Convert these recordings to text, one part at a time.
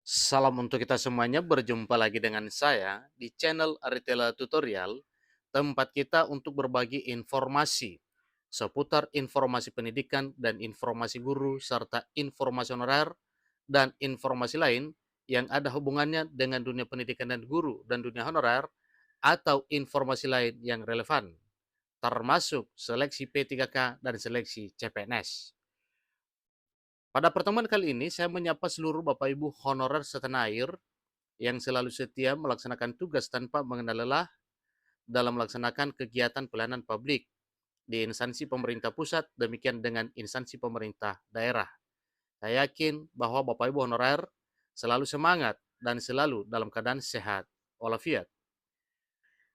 Salam untuk kita semuanya, berjumpa lagi dengan saya di channel Aritela Tutorial, tempat kita untuk berbagi informasi seputar informasi pendidikan dan informasi guru, serta informasi honorer dan informasi lain yang ada hubungannya dengan dunia pendidikan dan guru dan dunia honorer, atau informasi lain yang relevan, termasuk seleksi P3K dan seleksi CPNS. Pada pertemuan kali ini, saya menyapa seluruh Bapak Ibu honorer setanah air yang selalu setia melaksanakan tugas tanpa mengenal lelah dalam melaksanakan kegiatan pelayanan publik di instansi pemerintah pusat, demikian dengan instansi pemerintah daerah. Saya yakin bahwa Bapak Ibu honorer selalu semangat dan selalu dalam keadaan sehat walafiat.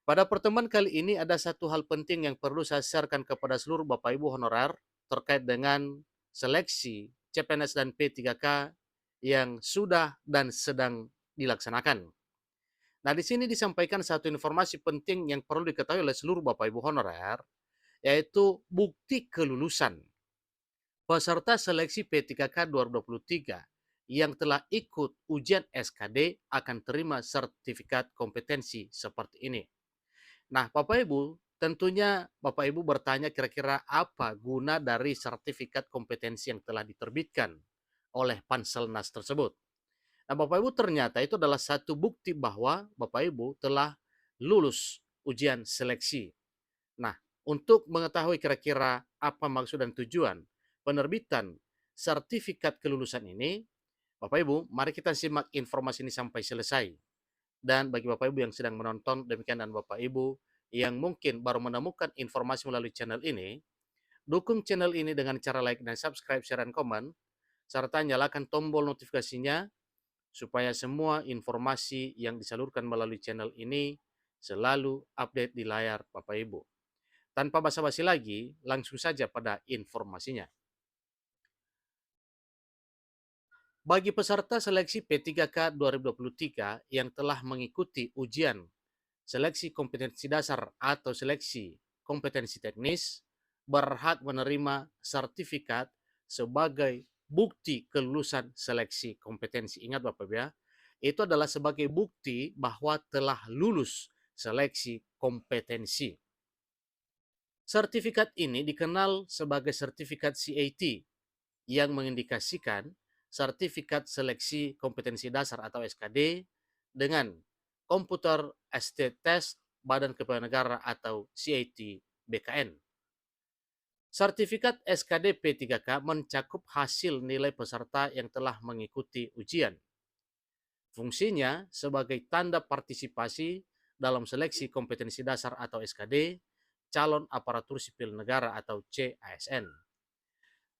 Pada pertemuan kali ini ada satu hal penting yang perlu saya sharekan kepada seluruh Bapak Ibu honorer terkait dengan seleksi CPNS dan P3K yang sudah dan sedang dilaksanakan. Nah, di sini disampaikan satu informasi penting yang perlu diketahui oleh seluruh Bapak Ibu honorer, yaitu bukti kelulusan peserta seleksi P3K 2023 yang telah ikut ujian SKD akan terima sertifikat kompetensi seperti ini. Nah, Bapak Ibu, tentunya Bapak Ibu bertanya kira-kira apa guna dari sertifikat kompetensi yang telah diterbitkan oleh Panselnas tersebut. Nah, Bapak Ibu, ternyata itu adalah satu bukti bahwa Bapak Ibu telah lulus ujian seleksi. Nah, untuk mengetahui kira-kira apa maksud dan tujuan penerbitan sertifikat kelulusan ini, Bapak Ibu, mari kita simak informasi ini sampai selesai. Dan bagi Bapak Ibu yang sedang menonton, demikian dan Bapak Ibu yang mungkin baru menemukan informasi melalui channel ini, dukung channel ini dengan cara like dan subscribe, share, dan komen, serta nyalakan tombol notifikasinya supaya semua informasi yang disalurkan melalui channel ini selalu update di layar Bapak Ibu. Tanpa basa-basi lagi, langsung saja pada informasinya. Bagi peserta seleksi P3K 2023 yang telah mengikuti ujian seleksi kompetensi dasar atau seleksi kompetensi teknis, berhak menerima sertifikat sebagai bukti kelulusan seleksi kompetensi. Ingat Bapak Ibu ya, itu adalah sebagai bukti bahwa telah lulus seleksi kompetensi. Sertifikat ini dikenal sebagai sertifikat CAT yang mengindikasikan sertifikat seleksi kompetensi dasar atau SKD dengan komputer assisted test Badan Kepegawaian Negara atau CAT BKN. Sertifikat SKD P3K mencakup hasil nilai peserta yang telah mengikuti ujian. Fungsinya sebagai tanda partisipasi dalam seleksi kompetensi dasar atau SKD calon aparatur sipil negara atau CASN.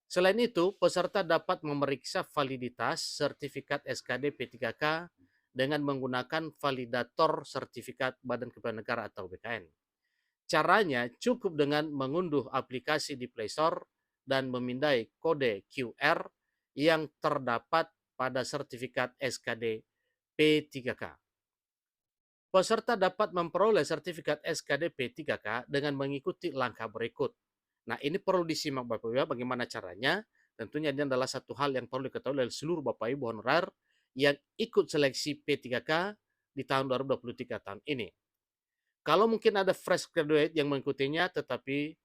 Selain itu, peserta dapat memeriksa validitas sertifikat SKD P3K dengan menggunakan validator sertifikat Badan Kepegawaian Negara atau BKN. Caranya cukup dengan mengunduh aplikasi di Play Store dan memindai kode QR yang terdapat pada sertifikat SKD P3K. Peserta dapat memperoleh sertifikat SKD P3K dengan mengikuti langkah berikut. Nah, ini perlu disimak Bapak Ibu ya, bagaimana caranya. Tentunya ini adalah satu hal yang perlu diketahui oleh seluruh Bapak Ibu honorer yang ikut seleksi P3K di tahun 2023 tahun ini. Kalau mungkin ada fresh graduate yang mengikutinya, tetapi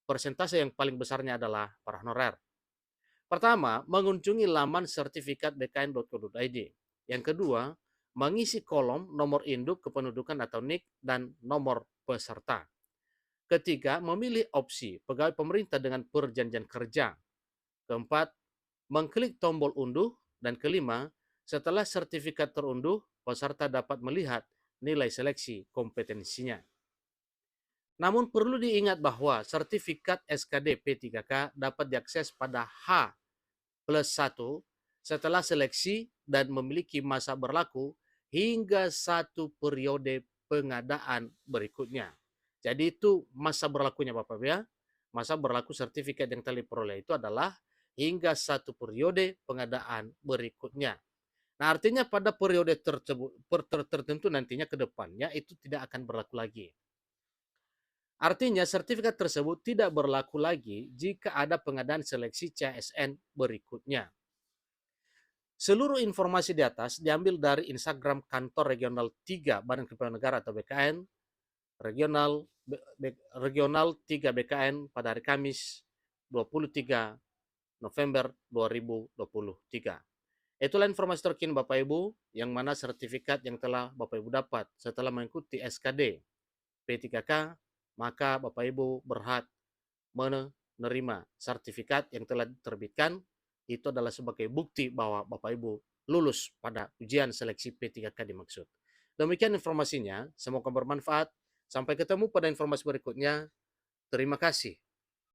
persentase yang paling besarnya adalah para honorer. Pertama, mengunjungi laman sertifikat bkn.co.id. Yang kedua, mengisi kolom nomor induk kependudukan atau NIK dan nomor peserta. Ketiga, memilih opsi pegawai pemerintah dengan perjanjian kerja. Keempat, mengklik tombol unduh. Dan kelima, setelah sertifikat terunduh, peserta dapat melihat nilai seleksi kompetensinya. Namun perlu diingat bahwa sertifikat SKD P3K dapat diakses pada H+1 setelah seleksi dan memiliki masa berlaku hingga 1 periode pengadaan berikutnya. Jadi itu masa berlakunya Bapak ya. Masa berlaku sertifikat yang telah diperoleh itu adalah hingga 1 periode pengadaan berikutnya. Nah, artinya pada periode tertentu nantinya ke depannya itu tidak akan berlaku lagi. Artinya sertifikat tersebut tidak berlaku lagi jika ada pengadaan seleksi CSN berikutnya. Seluruh informasi di atas diambil dari Instagram Kantor Regional 3 Badan Kepegawaian Negara atau BKN, Regional 3 BKN pada hari Kamis 23 November 2023. Itulah informasi terkini Bapak Ibu, yang mana sertifikat yang telah Bapak Ibu dapat setelah mengikuti SKD P3K, maka Bapak Ibu berhak menerima sertifikat yang telah diterbitkan. Itu adalah sebagai bukti bahwa Bapak Ibu lulus pada ujian seleksi P3K dimaksud. Demikian informasinya, semoga bermanfaat. Sampai ketemu pada informasi berikutnya. Terima kasih.